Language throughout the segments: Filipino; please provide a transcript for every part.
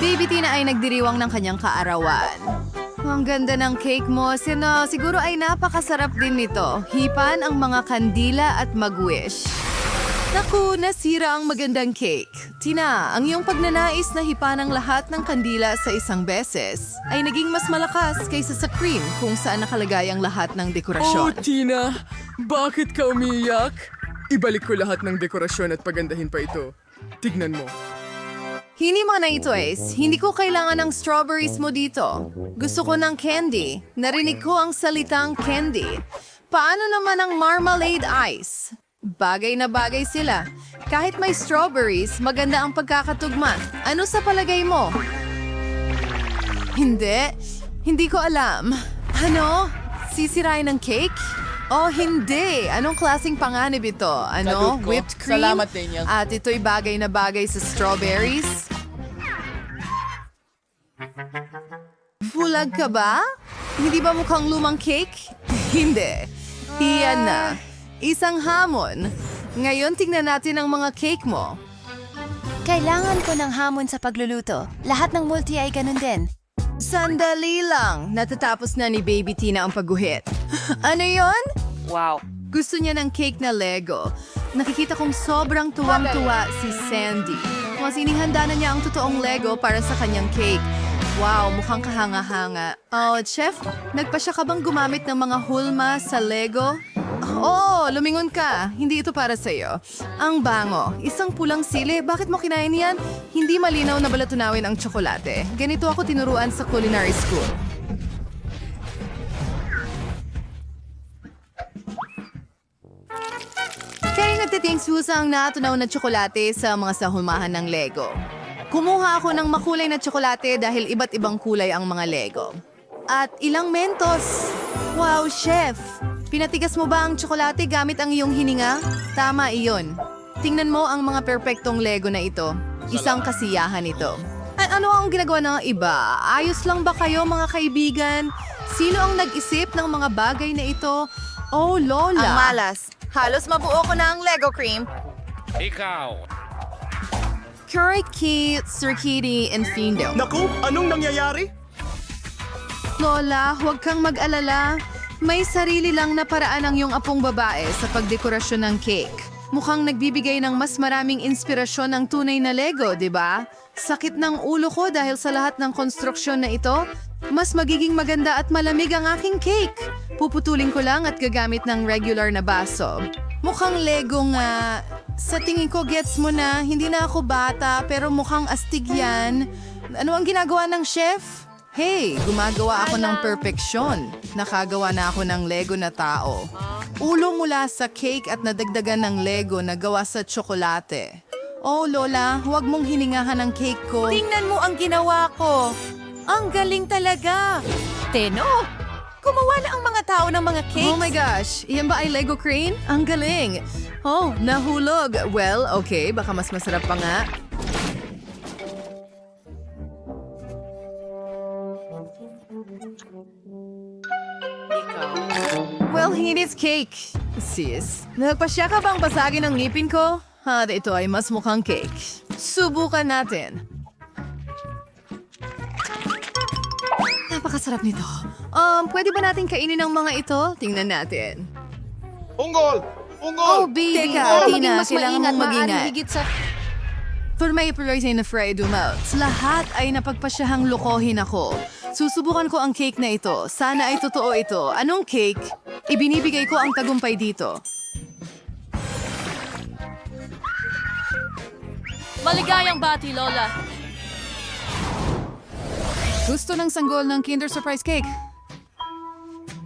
Baby Tina ay nagdiriwang ng kanyang kaarawan. Ang ganda ng cake mo, siguro ay napakasarap din nito. Hipan ang mga kandila at mag-wish. Naku, nasira ang magandang cake. Tina, ang iyong pagnanais na hipan ang lahat ng kandila sa isang beses ay naging mas malakas kaysa sa cream kung saan nakalagay ang lahat ng Oh, dekorasyon. Tina! Bakit ka umiiyak? Ibalik ko lahat ng dekorasyon at pagandahin pa ito. Tignan mo. Hindi mo na ito, Ace. Hindi ko kailangan ng strawberries mo dito. Gusto ko ng candy. Narinig ko ang salitang candy. Paano naman ang marmalade ice? Bagay na bagay sila. Kahit may strawberries, maganda ang pagkakatugma. Ano sa palagay mo? Hindi. Hindi ko alam. Ano? Sisirain ng cake? Oh, hindi. Anong klaseng panganib ito? Ano? Sagot ko. Whipped cream? Salamat, Daniel. At ito'y bagay na bagay sa strawberries? Bulag ka ba? Hindi ba mukhang lumang cake? Hindi. Iyan na. Isang hamon. Ngayon tingnan natin ang mga cake mo. Kailangan ko ng hamon sa pagluluto. Lahat ng multi ay ganun din. Sandali lang. Natatapos na ni Baby Tina ang pagguhit. Ano yon? Wow. Gusto niya ng cake na Lego. Nakikita kong sobrang tuwang-tuwa si Sandy. Mas inihanda na niya ang totoong Lego para sa kanyang cake. Wow, mukhang kahanga-hanga. Oh, Chef, nagpasya ka bang gumamit ng mga hulma sa Lego? Oh, lumingon ka. Hindi ito para sa'yo. Ang bango. Isang pulang sili. Bakit mo kinain yan? Hindi malinaw na balatunawin ang tsokolate. Ganito ako tinuruan sa culinary school. Kaya nagtiting susa ang natunaw na tsokolate sa mga sahulmahan ng Lego. Kumuha ako ng makulay na tsokolate dahil iba't ibang kulay ang mga Lego. At ilang Mentos. Wow, Chef! Pinatigas mo ba ang tsokolate gamit ang iyong hininga? Tama iyon. Tingnan mo ang mga perpektong Lego na ito. Isang kasiyahan ito. Ano ang ginagawa ng iba? Ayos lang ba kayo mga kaibigan? Sino ang nag-isip ng mga bagay na ito? Oh, Lola! Ang malas. Halos mabuo ko na ang Lego cream. Ikaw. Curry Key, Sir Kitty, and Findo. Naku, anong nangyayari? Lola, huwag kang mag-alala. May sarili lang na paraan ang iyong apong babae sa pagdekorasyon ng cake. Mukhang nagbibigay ng mas maraming inspirasyon ng tunay na Lego, di ba? Sakit ng ulo ko dahil sa lahat ng konstruksyon na ito. Mas magiging maganda at malamig ang aking cake. Puputulin ko lang at gagamit ng regular na baso. Mukhang Lego nga. Sa tingin ko, gets mo na. Hindi na ako bata, pero mukhang astig yan. Ano ang ginagawa ng chef? Hey, gumagawa ako ng perfeksyon. Nakagawa na ako ng Lego na tao. Ulo mula sa cake at nadagdagan ng Lego na gawa sa tsokolate. Oh, Lola, huwag mong hiningahan ang cake ko. Tingnan mo ang ginawa ko. Ang galing talaga. Teno, gumawa na ang mga tao ng mga cakes. Oh my gosh, iyan ba ay Lego crane? Ang galing! Oh, nahulog. Well, okay, baka mas masarap pa nga. Well, hindi is cake. Sis, nagpasya ka bang basagin ang ngipin ko? At ito ay mas mukhang cake. Subukan natin. Napakasarap nito. Pwede ba natin kainin ang mga ito? Tingnan natin. Unggol! Oh, Unggol! baby! Para maging Tina, mas kailangan maingat, mong maaaring mag-ingat. higit sa... For my protein na fried melts, lahat ay napagpasyahang lokohin ako. Susubukan ko ang cake na ito. Sana ay totoo ito. Anong cake? Ibinibigay ko ang tagumpay dito. Maligayang bati, Lola. Gusto ng sanggol ng Kinder Surprise Cake.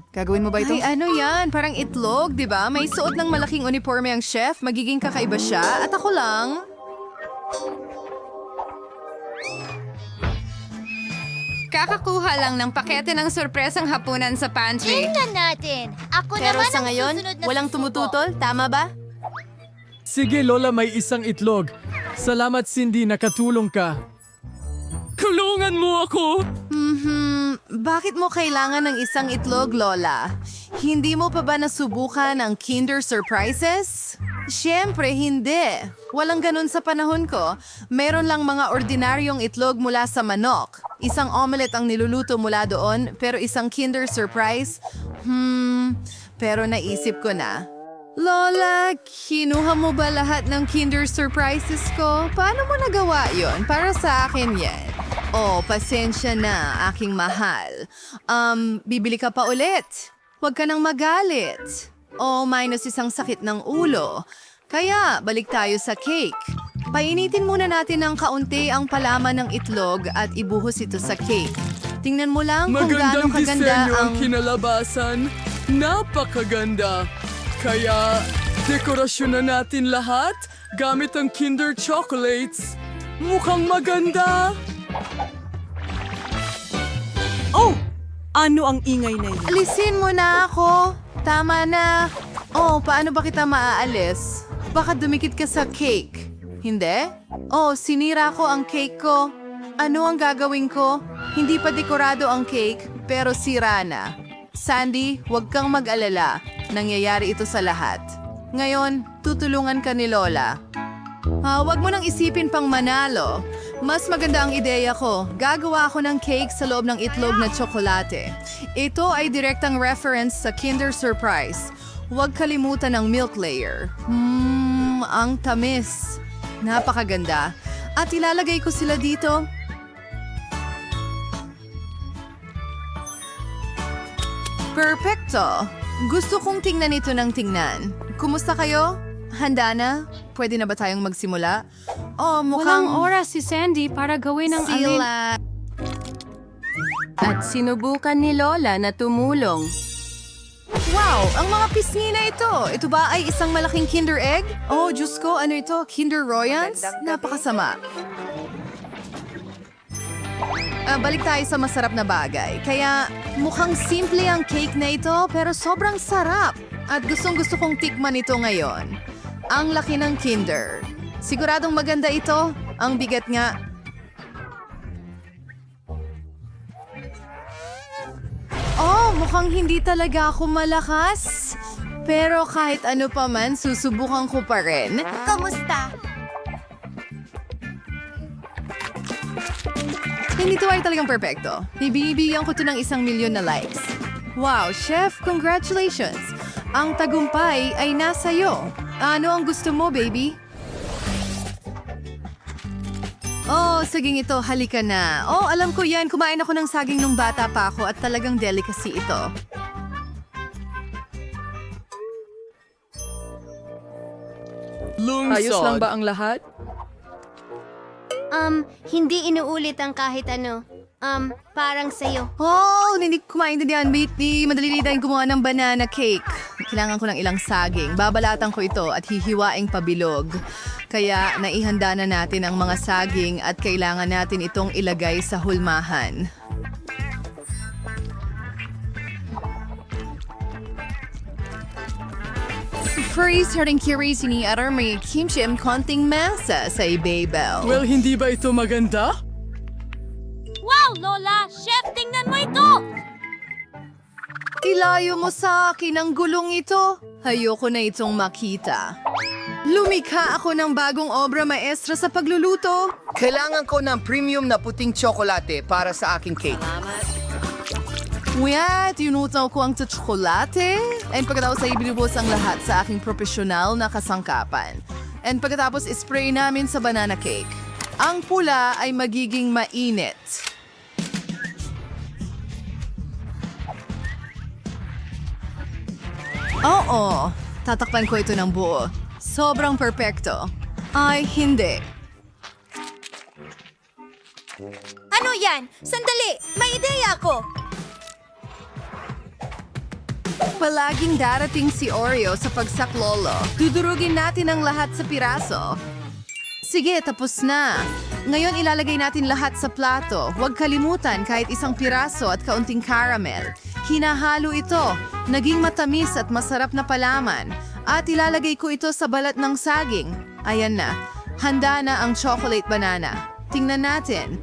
Gagawin mo ba ito? Ay, ano yan? Parang itlog, di ba? May suot ng malaking uniforme ang chef. Magiging kakaiba siya. At ako lang. Kakakuha lang ng pakete ng sorpresang hapunan sa pantry. Tingnan natin. Ako Pero naman sa ang ngayon, susunod na walang susuko. tumututol. Tama ba? Sige, Lola, may isang itlog. Salamat, Cindy, nakatulong ka. Kulungan mo ako! Bakit mo kailangan ng isang itlog, Lola? Hindi mo pa ba nasubukan ang Kinder Surprises? Siyempre, hindi. Walang ganun sa panahon ko. Meron lang mga ordinaryong itlog mula sa manok. Isang omelette ang niluluto mula doon, pero isang Kinder Surprise? Pero naisip ko na. Lola, kinuha mo ba lahat ng Kinder Surprises ko? Paano mo nagawa yon? Para sa akin yan. Oh, pasensya na, aking mahal. Bibili ka pa ulit. Huwag ka nang magalit. Oh, minus isang sakit ng ulo. Kaya, balik tayo sa cake. Painitin muna natin ng kaunti ang palaman ng itlog at ibuhos ito sa cake. Tingnan mo lang kung gaano Magandang kaganda disenyo ang... ang kinalabasan. Napakaganda. Kaya, dekorasyon na natin lahat gamit ang Kinder Chocolates. Mukhang maganda. Oh! Ano ang ingay na yun? Alisin mo na ako. Tama na. Oh, paano ba kita maaalis? Baka dumikit ka sa cake. Hindi? Oh, sinira ko ang cake ko. Ano ang gagawin ko? Hindi pa dekorado ang cake, pero sira na. Sandy, huwag kang mag-alala. Nangyayari ito sa lahat. Ngayon, tutulungan ka ni Lola. Huwag mo nang isipin pang manalo. Mas maganda ang ideya ko. Gagawa ako ng cake sa loob ng itlog na tsokolate. Ito ay direktang reference sa Kinder Surprise. Huwag kalimutan ang milk layer. Ang tamis. Napakaganda. At ilalagay ko sila dito. Perfecto! Gusto kong tingnan ito ng tingnan. Kumusta kayo? Handa na? Pwede na ba tayong magsimula? Oh, mukhang... Walang oras si Sandy para gawin ang alin. sila. At sinubukan ni Lola na tumulong. Wow! Ang mga pisngi na ito! Ito ba ay isang malaking Kinder Egg? Oh, Diyos ko, ano ito? Kinder Royals? Napakasama. Balik tayo sa masarap na bagay. Kaya mukhang simple ang cake na ito pero sobrang sarap. At gustong-gusto kong tikman ito ngayon. Ang laki ng Kinder. Siguradong maganda ito. Ang bigat nga. Oh, mukhang hindi talaga ako malakas. Pero kahit ano pa man, susubukan ko pa rin. Kamusta? Hindi to ay talagang perfecto. Ibibigyan ko to ng 1,000,000 na likes. Wow, Chef, congratulations! Ang tagumpay ay nasa iyo. Ano ang gusto mo, baby? Oh, saging ito, halika na. Oh, alam ko yan. Kumain ako ng saging nung bata pa ako at talagang delicacy ito. Lungsod. Ayos lang ba ang lahat? Hindi inuulit ang kahit ano. Parang sa'yo. Oh, hindi ko maintindihan, baby. Madali tayong gumawa ng banana cake. Kailangan ko ng ilang saging. Babalatan ko ito at hihiwaing pabilog. Kaya naihanda na natin ang mga saging at kailangan natin itong ilagay sa hulmahan. Freeze hurting curiosity ni Arar may kimchi ang konting masa sa ibabaw. Well, hindi ba ito maganda? Wow, Lola! Chef, tingnan mo ito! Ilayo mo sa akin ang gulong ito. Ayoko na itong makita. Lumikha ako ng bagong obra maestra sa pagluluto. Kailangan ko ng premium na puting tsokolate para sa aking cake. Nguya, tinutaw ko ang tsokolate. And pagkatapos ay binubos ang lahat sa aking profesional na kasangkapan. And pagkatapos ispray namin sa banana cake. Ang pula ay magiging mainit. Oo, tatakpan ko ito ng buo. Sobrang perpekto. Ay, hindi. Ano yan? Sandali! May ideya ako! Palaging darating si Oreo sa pagsaklolo. Dudurugin natin ang lahat sa piraso. Sige, tapos na. Ngayon ilalagay natin lahat sa plato. Huwag kalimutan kahit isang piraso at kaunting caramel. Hinahalo ito. Naging matamis at masarap na palaman. At ilalagay ko ito sa balat ng saging. Ayan na. Handa na ang chocolate banana. Tingnan natin.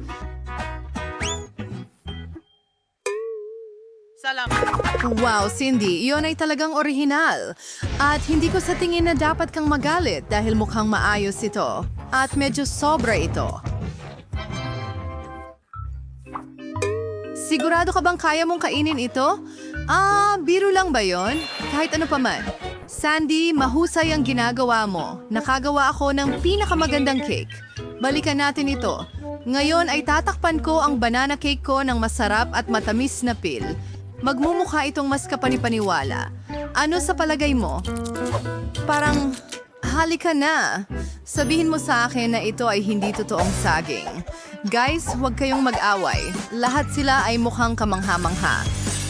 Salamat. Wow, Cindy, iyon ay talagang orihinal. At hindi ko sa tingin na dapat kang magalit dahil mukhang maayos ito. At medyo sobra ito. Sigurado ka bang kaya mong kainin ito? Biro lang ba yon? Kahit ano pa man. Sandy, mahusay ang ginagawa mo. Nakagawa ako ng pinakamagandang cake. Balikan natin ito. Ngayon ay tatakpan ko ang banana cake ko ng masarap at matamis na pil. Magmumukha itong mas kapanipaniwala. Ano sa palagay mo? Parang, halika na. Sabihin mo sa akin na ito ay hindi totoong saging. Guys, huwag kayong mag-away. Lahat sila ay mukhang kamangha-mangha.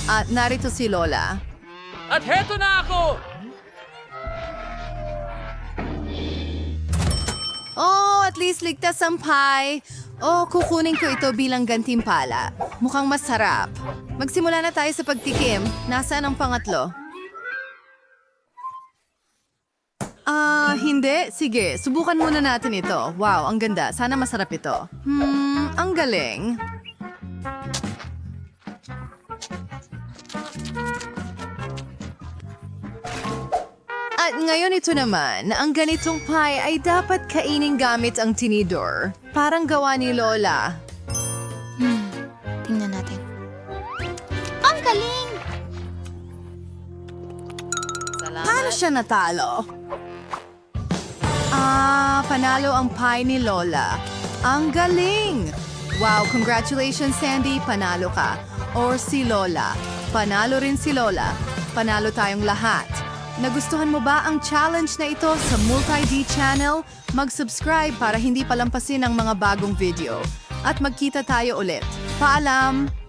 At narito si Lola. At heto na ako! Oh, at least ligtas ang pie. Oh, kukunin ko ito bilang gantimpala. Mukhang masarap. Magsimula na tayo sa pagtikim. Nasaan ang pangatlo? Hindi. Sige, subukan muna natin ito. Wow, ang ganda. Sana masarap ito. Ang galing. At ngayon ito naman, ang ganitong pie ay dapat kainin gamit ang tinidor. Parang gawa ni Lola. Tingnan natin. Ang galing! Paano siya natalo? Panalo ang pie ni Lola. Ang galing! Wow, congratulations Sandy, panalo ka. Or si Lola. Panalo rin si Lola. Panalo tayong lahat. Nagustuhan mo ba ang challenge na ito sa Multi-D channel? Mag-subscribe para hindi palampasin ang mga bagong video. At magkita tayo ulit. Paalam!